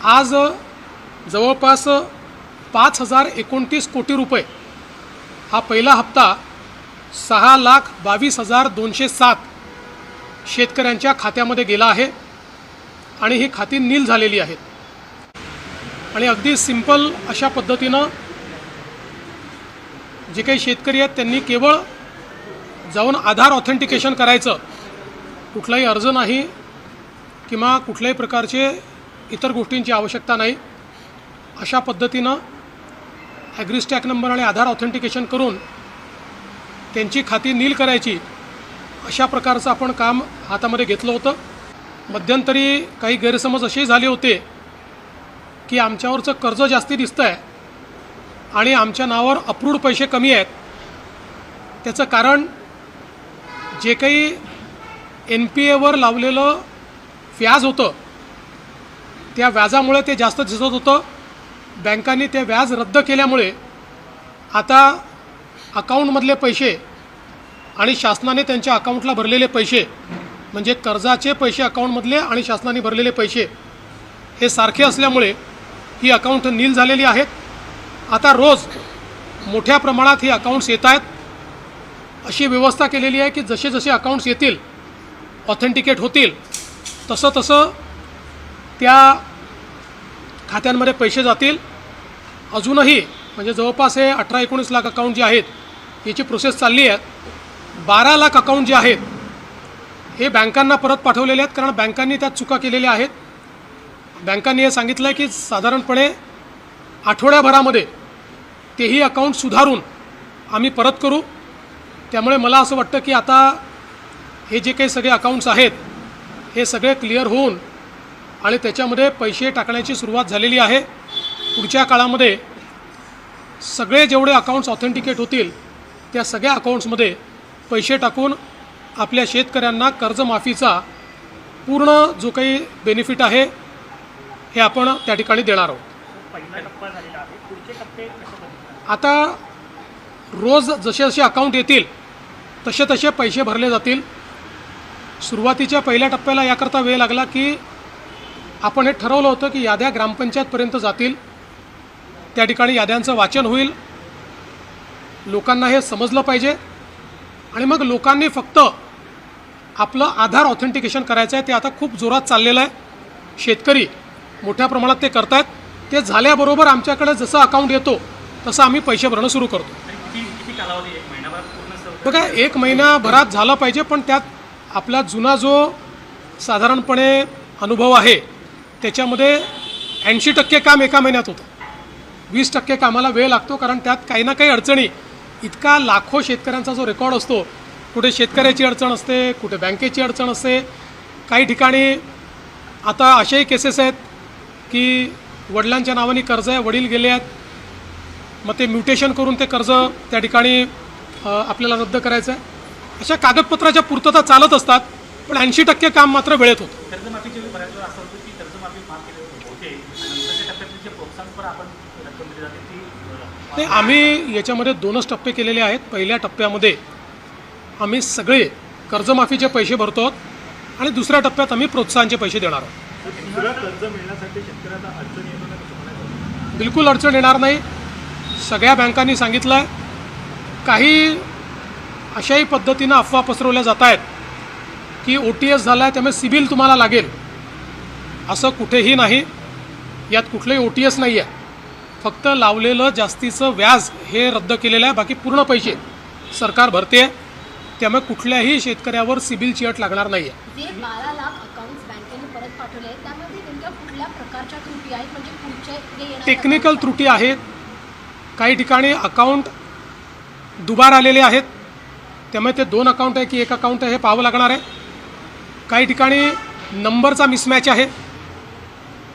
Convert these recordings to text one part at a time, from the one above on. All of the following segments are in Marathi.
आज जवळपास 5,029 कोटी रुपये हा पहिला हप्ता 6,22,207 शेतकऱ्यांच्या खात्यामध्ये गेला आहे आणि ही खाती नील झालेली आहेत। आणि अगदी सिंपल अशा पद्धतीनं जे काही शेतकरी आहेत त्यांनी केवळ जाऊन आधार ऑथेंटिकेशन करायचं, कुठलाही अर्ज नाही किंवा कुठल्याही प्रकारचे इतर गोष्टींची आवश्यकता नाही। अशा पद्धतीनं ॲग्रीस्टॅक नंबर आणि आधार ऑथेंटिकेशन करून त्यांची खाती नील करायची, अशा प्रकारचं आपण काम हातामध्ये घेतलं होतं। मध्यंतरी काही गैरसमज असे झाले होते की आमच्यावरचं कर्ज जास्ती दिसतं आहे आणि आमच्या नावावर अप्रूव्ड पैसे कमी आहेत। त्याचं कारण जे काही NPAवर लावलेलं व्याज होतं त्या व्याजामुळे ते जास्त दिसत होतं। बँकांनी ते व्याज रद्द केल्यामुळे आता अकाउंटमधले पैसे आणि शासनाने त्यांच्या अकाउंटला भरलेले पैसे, म्हणजे कर्जाचे पैसे अकाउंटमधले आणि शासनाने भरलेले पैसे हे सारखे असल्यामुळे ही अकाउंट नील झालेली आहेत। आता रोज मोठ्या प्रमाणात ही अकाउंट्स येत आहेत। अशी व्यवस्था केलेली आहे की जसे जसे अकाउंट्स येतील, ऑथेंटिकेट होतील, तसं तसं त्या खात्यांमध्ये पैसे जातील। अजूनही म्हणजे जवळपास हे 18-19 लाख अकाउंट जे आहेत याची प्रोसेस चालली आहे। 12 लाख अकाउंट जे आहेत हे बँकांना परत पाठवलेले आहेत, कारण बँकांनी त्यात चुका केलेल्या आहेत। बँकांनी हे सांगितलं आहे की साधारणपणे आठवड्याभरामध्ये तेही अकाउंट सुधारून आम्ही परत करू। त्यामुळे मला असं वाटतं की आता हे जे काही सगळे अकाउंट्स आहेत हे सगळे क्लिअर होऊन आणि त्याच्यामध्ये पैसे टाकण्याची सुरुवात झालेली आहे। पुढच्या काळामध्ये सगळे जेवढे अकाउंट्स ऑथेंटिकेट होतील त्या सगळ्या अकाउंट्समध्ये पैसे टाकून आपल्या शेतकऱ्यांना कर्जमाफीचा पूर्ण जो काही बेनिफिट आहे हे आपण त्या ठिकाणी देणार आहोत। आता रोज जसे जसे अकाउंट येतील तसे तसे पैसे भरले जातील। सुरुवातीच्या पहिल्या टप्प्याला याकरता वेळ लागला की आपण हे ठरवलं होतं की याद्या ग्रामपंचायतपर्यंत जातील, त्या ठिकाणी याद्यांचं वाचन होईल, लोकांना हे समजलं पाहिजे आणि मग लोकांनी फक्त आपलं आधार ऑथेंटिकेशन करायचं आहे। ते आता खूप जोरात चाललेलं आहे, शेतकरी मोठ्या प्रमाणात ते करत आहेत। ते झाल्याबरोबर आमच्याकडे जसं अकाउंट येतो तसं आम्ही पैसे भरणं सुरू करतो। बघा, 1 महिन्याभरात झालं पाहिजे, पण त्यात आपला जुना जो साधारणपणे अनुभव आहे त्याच्यामध्ये 80% काम एका महिन्यात होतं, 20% कामाला वेळ लागतो, कारण त्यात काही ना काही अडचणी, इतका लाखो शेतकऱ्यांचा जो रेकॉर्ड असतो, कुठे शेतकऱ्याची अडचण असते, कुठे बँकेची अडचण असते। काही ठिकाणी आता अशाही केसेस आहेत की वडिलांच्या नावाने कर्ज आहे, वडील गेले आहेत, मग ते म्युटेशन करून ते कर्ज त्या ठिकाणी आपल्याला रद्द करायचं आहे। अशा कागदपत्राच्या पूर्तता चालत असतात, पण 80% काम मात्र वेळेत होतं। नाही, आम्ही याच्यामध्ये 2च टप्पे केलेले आहेत। पहिल्या टप्प्यामध्ये आम्ही सगळे कर्जमाफीचे पैसे भरतो आहोत आणि दुसऱ्या टप्प्यात आम्ही प्रोत्साहनचे पैसे देणार आहोत। बिलकुल अडचण येणार नाही। सगळ्या बँकांनी सांगितलं आहे, काही अशाही पद्धतीनं अफवा पसरवल्या जात आहेत की OTS झाला आहे त्यामुळे सिबिल तुम्हाला लागेल, असं कुठेही नाही। यात कुठलंही OTS नाही आहे, फक्त लावलेलं जास्तीचं व्याज हे रद्द केलेलं आहे, बाकी पूर्ण पैसे सरकार भरते। त्यामुळे कुठल्याही शेतकऱ्यावर सिबिलची अट लागणार नाही आहे। जे 12 लाख अकाउंट्स बँकेने परत पाठवले त्यामध्ये नेमक्या कुठल्या प्रकारच्या त्रुटी आहेत, म्हणजे पुढचे टेक्निकल त्रुटी आहेत, काही ठिकाणी अकाउंट दुबार आलेले आहेत, त्यामुळे ते 2 अकाउंट आहे की 1 अकाउंट आहे हे पाहावं लागणार आहे। काही ठिकाणी नंबरचा मिसमॅच आहे,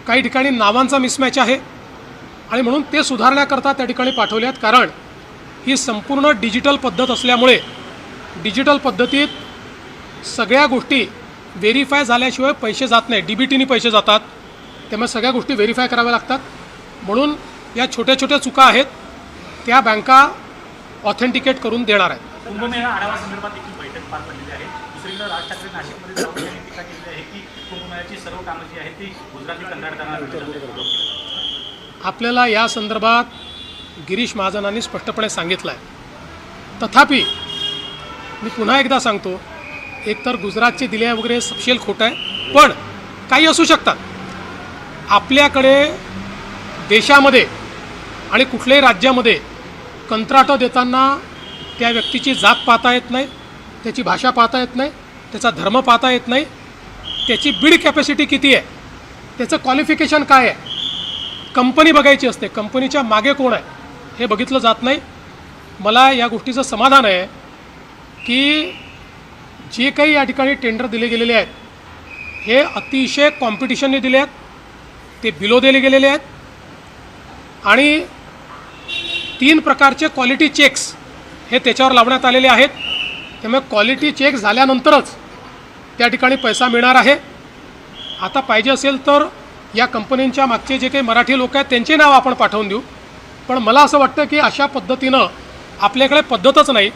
काही ठिकाणी नावांचा मिसमॅच आहे आणि म्हणून ते सुधारण्याकरता त्या ठिकाणी पाठवले आहेत। कारण ही संपूर्ण डिजिटल पद्धत असल्यामुळे डिजिटल पद्धतीत सगळ्या गोष्टी व्हेरीफाय झाल्याशिवाय पैसे जात नाही, DBTनी पैसे जातात, त्यामुळे सगळ्या गोष्टी व्हेरीफाय कराव्या लागतात। म्हणून या छोट्या छोट्या चुका आहेत त्या बँका ऑथेंटिकेट करून देणार आहेत। कुंभमेळा आढावा संदर्भात देखील बैठक पार पडलेली आहे। दुसरीकडे राज ठाकरे नाशिकमध्ये जाऊन टीका केली आहे की कुंभमेळ्याची सर्व कामं जी आहेत ती गुजराती कंत्राटदारांना आपल्याला या संदर्भात गिरीश महाजनांनी स्पष्टपणे सांगितलं आहे. तथापि मी पुन्हा एकदा सांगतो, एकतर गुजरातचे दिले वगैरे सपशेल खोटं आहे, पण काही असू शकतात. आपल्याकडे देशामध्ये आणि कुठल्याही राज्यामध्ये कंत्राटं देताना त्या व्यक्तीची जात पाहता येत नाही, त्याची भाषा पाहता येत नाही, त्याचा धर्म पाहता येत नाही, त्याची बिड कॅपॅसिटी किती आहे, त्याचं क्वालिफिकेशन काय आहे, कंपनी बघायची असते, कंपनीच्या मागे कोण आहे हे बघितलं जात नाही. मला या गोष्टीचं समाधान आहे की जे काही या ठिकाणी टेंडर दिले गेलेले आहेत हे अतिशय कॉम्पिटिशनने दिले आहेत, ते बिलो दिले गेलेले आहेत आणि 3 प्रकारचे क्वालिटी चेक्स हे त्याच्यावर लावण्यात आलेले आहेत. त्यामुळे क्वालिटी चेक झाल्यानंतरच त्या ठिकाणी पैसा मिळणार आहे. आता पाहिजे असेल तर या कंपन्यांच्या मागचे जे काही मराठी लोक आहेत त्यांचे नाव आपण पाठवून देऊ, पण मला असं वाटतं की अशा पद्धतीनं आपल्याकडे पद्धतच नाही.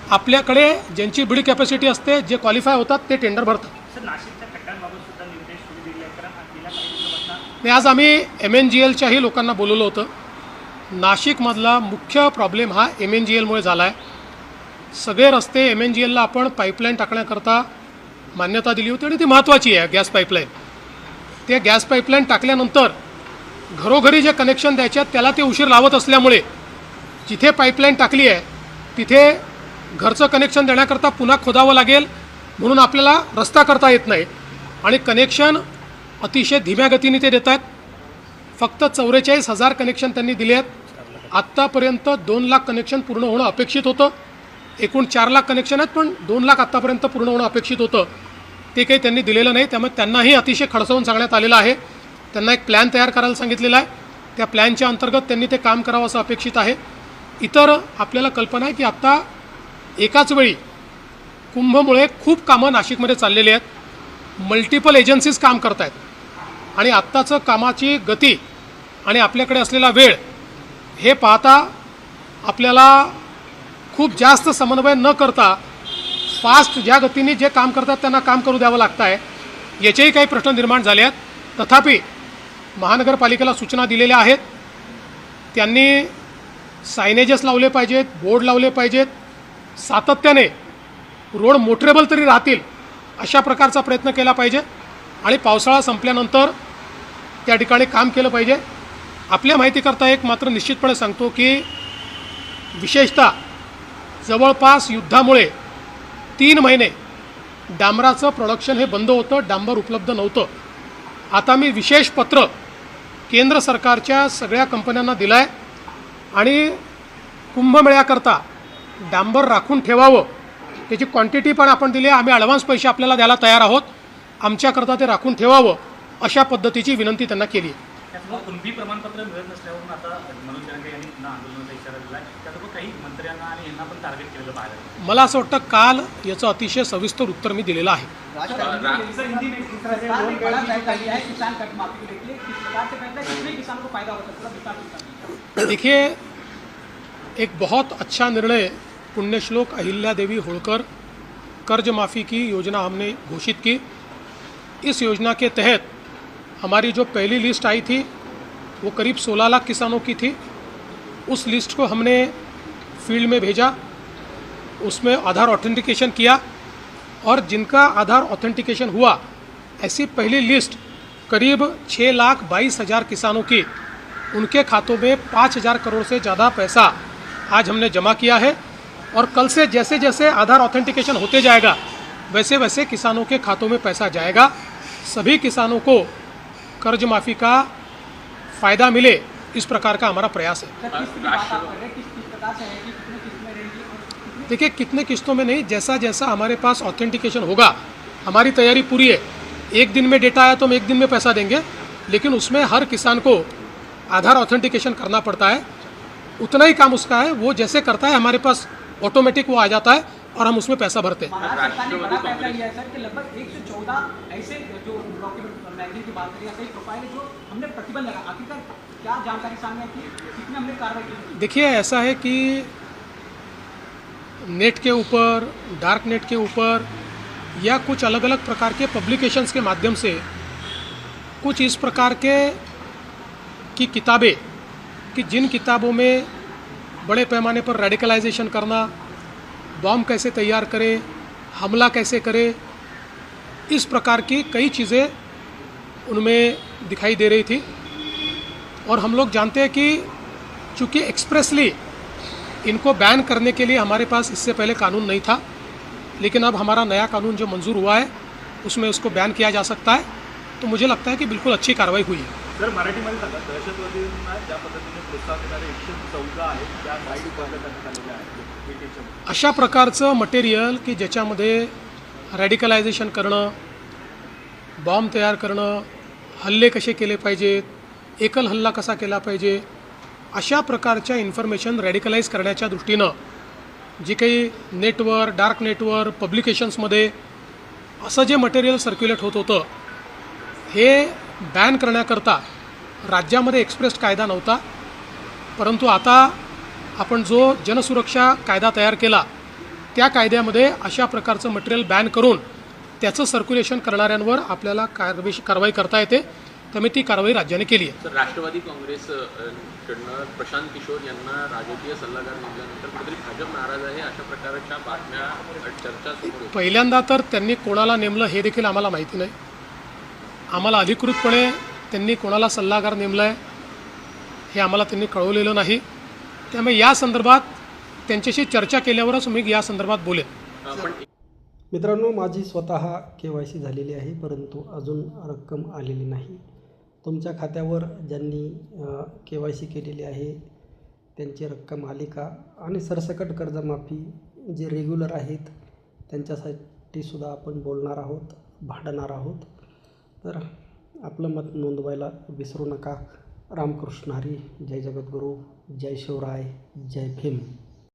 आपल्याकडे ज्यांची बिड कॅपॅसिटी असते, जे क्वालिफाय होतात ते टेंडर भरतात. सर, नाशिकच्या खड्ड्यांबाबत सुद्धा निर्देश तुम्ही दिले आहेत, कारण गेल्या काही दिवसापासून आणि आज आम्ही MNGLच्याही लोकांना बोलवलं होतं. नाशिकमधला मुख्य प्रॉब्लेम हा MNGLमुळे झाला आहे. सगळे रस्ते MNGLला आपण पाईपलाईन टाकण्याकरता मान्यता दिली होती आणि ती महत्त्वाची आहे गॅस पाईपलाईन. ते गॅस पाईपलाईन टाकल्यानंतर घरोघरी जे कनेक्शन द्यायचे आहेत त्याला ते उशीर लावत असल्यामुळे जिथे पाईपलाईन टाकली आहे तिथे घरचं कनेक्शन देण्याकरता पुन्हा खोदावं लागेल, म्हणून आपल्याला रस्ता करता येत नाही आणि कनेक्शन अतिशय धीम्या गतीने ते देत आहेत. फक्त 44,000 कनेक्शन त्यांनी दिले आहेत. आत्तापर्यंत 2 लाख कनेक्शन पूर्ण होणं अपेक्षित होतं. एकूण 4 लाख कनेक्शन आहेत, पण 2 लाख आत्तापर्यंत पूर्ण होणं अपेक्षित होतं. ते काही त्यांनी दिलेलं नाही. त्यामुळे त्यांनाही अतिशय खडसावून सांगण्यात आलेलं आहे. त्यांना एक प्लॅन तयार करायला सांगितलेला आहे. त्या प्लॅनच्या अंतर्गत त्यांनी ते काम करावं असं अपेक्षित आहे. इतर आपल्याला कल्पना आहे की आत्ता एकाच वेळी कुंभमुळे खूप कामं नाशिकमध्ये चाललेली आहेत. मल्टिपल एजन्सीज काम करत आहेत आणि आत्ताचं कामाची गती आणि आपल्याकडे असलेला वेळ हे पाहता आपल्याला खूप जास्त समन्वय न करता फास्ट ज्या गतीने जे काम करतात त्यांना काम करू द्यावं लागतं आहे. याचेही काही प्रश्न निर्माण झाले आहेत. तथापि महानगरपालिकेला सूचना दिलेल्या आहेत. त्यांनी सायनेजेस लावले पाहिजेत, बोर्ड लावले पाहिजेत, सातत्याने रोड मोटरेबल तरी राहतील अशा प्रकारचा प्रयत्न केला पाहिजे आणि पावसाळा संपल्यानंतर त्या ठिकाणी काम केलं पाहिजे. आपल्या माहितीकरता एक मात्र निश्चितपणे सांगतो की विशेषतः जवळपास युद्धामुळे 3 महिने डांबराचं प्रोडक्शन हे बंद होतं, डांबर उपलब्ध नव्हतं. आता मी विशेष पत्र केंद्र सरकारच्या सगळ्या कंपन्यांना दिलं आहे आणि कुंभमेळ्याकरता डांबर राखून ठेवावं, त्याची क्वांटिटी पण आपण दिली आहे. आम्ही ॲडव्हान्स पैसे आपल्याला द्यायला तयार आहोत. आमच्याकरता ते राखून ठेवावं अशा पद्धतीची विनंती त्यांना केली आहे. त्याचबरोबर कुणबी प्रमाणपत्र मिळत नसल्यावरून आता मनोज जरांगे यांनी पुन्हा आंदोलनाचा इशारा दिला आहे. त्याचबरोबर काही मंत्र्यांना आणि यांना पण टार्गेट केलेलं पाहायला मिळालं. मला असं वाटतं काल याचं अतिशय सविस्तर उत्तर मी दिलेलं आहे. देखिए, एक बहुत अच्छा निर्णय पुण्यश्लोक अहिल्या देवी होळकर कर्ज माफ़ी की योजना हमने घोषित की. इस योजना के तहत हमारी जो पहली लिस्ट आई थी वो करीब 16 लाख किसानों की थी. उस लिस्ट को हमने फील्ड में भेजा, उसमें आधार ऑथेंटिकेशन किया और जिनका आधार ऑथेंटिकेशन हुआ ऐसी पहली लिस्ट करीब 6,22,000 किसानों की, उनके खातों में 5,000 करोड़ से ज़्यादा पैसा आज हमने जमा किया है. और कल से जैसे जैसे आधार ऑथेंटिकेशन होते जाएगा वैसे वैसे किसानों के खातों में पैसा जाएगा. सभी किसानों को कर्ज माफ़ी का फ़ायदा मिले, इस प्रकार का हमारा प्रयास है. देखिए, कितने किस्तों में नहीं, जैसा जैसा हमारे पास ऑथेंटिकेशन होगा, हमारी तैयारी पूरी है. एक दिन में डेटा आया तो हम एक दिन में पैसा देंगे, लेकिन उसमें हर किसान को आधार ऑथेंटिकेशन करना पड़ता है. उतना ही काम उसका है, वो जैसे करता है हमारे पास ऑटोमेटिक वो आ जाता है और हम उसमें पैसा भरते हैं. महाराष्ट्र सरकार ने बड़ा फैसला लिया है सर कि लगभग 114 ऐसे जो डॉक्यूमेंट मैगजीन की बात करें, ऐसे प्रोफाइल है जो हमने प्रतिबंध लगा. आखिरकार क्या जानकारी सामने आई कि कितने हमने कार्रवाई की? देखिए, ऐसा है कि नेट के ऊपर, डार्क नेट के ऊपर या कुछ अलग अलग प्रकार के पब्लिकेशंस के माध्यम से कुछ इस प्रकार के की किताबें कि जिन किताबों में बड़े पैमाने पर रेडिकलाइजेशन करना, बॉम्ब कैसे तैयार करें, हमला कैसे करें, इस प्रकार की कई चीज़ें उनमें दिखाई दे रही थी। और हम लोग जानते हैं कि चूँकि एक्सप्रेसली इनको बैन करने के लिए हमारे पास इससे पहले कानून नहीं था, लेकिन अब हमारा नया कानून जो मंजूर हुआ है उसमें उसको बैन किया जा सकता है। तो मुझे लगता है कि बिल्कुल अच्छी कार्रवाई हुई है। सर मराठीमध्ये सांगा, दहशतवादींना ज्या पद्धतीने प्रोत्साहन देणारे 114 आहेत त्या गाईड बंद करण्यात आलेल्या आहेत BTच्या. अशा प्रकारचं मटेरियल की ज्याच्यामध्ये रॅडिकलायझेशन करणं, बॉम्ब तयार करणं, हल्ले कसे केले पाहिजेत, एकल हल्ला कसा केला पाहिजे, अशा प्रकारच्या इन्फॉर्मेशन रॅडिकलाइज करण्याच्या दृष्टीनं जी काही नेटवर, डार्क नेटवर, पब्लिकेशन्समध्ये असं जे मटेरियल सर्क्युलेट होत होतं हे बॅन करण्याकरता राज्यामध्ये एक्सप्रेस कायदा नव्हता. परंतु आता आपण जो जनसुरक्षा कायदा तयार केला त्या कायद्यामध्ये अशा प्रकारचं मटेरियल बॅन करून त्याचं सर्क्युलेशन करणाऱ्यांवर आपल्याला कारवाई करता येते. त्यामुळे ती कारवाई राज्याने केली आहे. तर राष्ट्रवादी काँग्रेसकडनं प्रशांत किशोर यांना राजकीय सल्लागार नेमल्यानंतर कुठेतरी भाजप नाराज आहे अशा प्रकारच्या बातम्या, चर्चा समोर येतात. पहिल्यांदा तर त्यांनी कोणाला नेमलं हे देखील आम्हाला माहिती नाही. आम्हाला अधिकृतपणे त्यांनी कोणाला सल्लागार नेमलं आहे हे आम्हाला त्यांनी कळवलेलं नाही. त्यामुळे या संदर्भात त्यांच्याशी चर्चा केल्यावरच मी या संदर्भात बोलेन. पण मित्रांनो, माझी स्वतः KYC झालेली आहे, परंतु अजून रक्कम आलेली नाही. तुमच्या खात्यावर ज्यांनी KYC केलेली आहे त्यांची रक्कम आली का, आणि सरसकट कर्जमाफी जे रेग्युलर आहेत त्यांच्यासाठी सुद्धा आपण बोलणार आहोत, भांडणार आहोत. तर आपलं मत नोंदवायला विसरू नका. रामकृष्ण हरी. जय जगद्गुरू. जय शिवराय. जय भीम.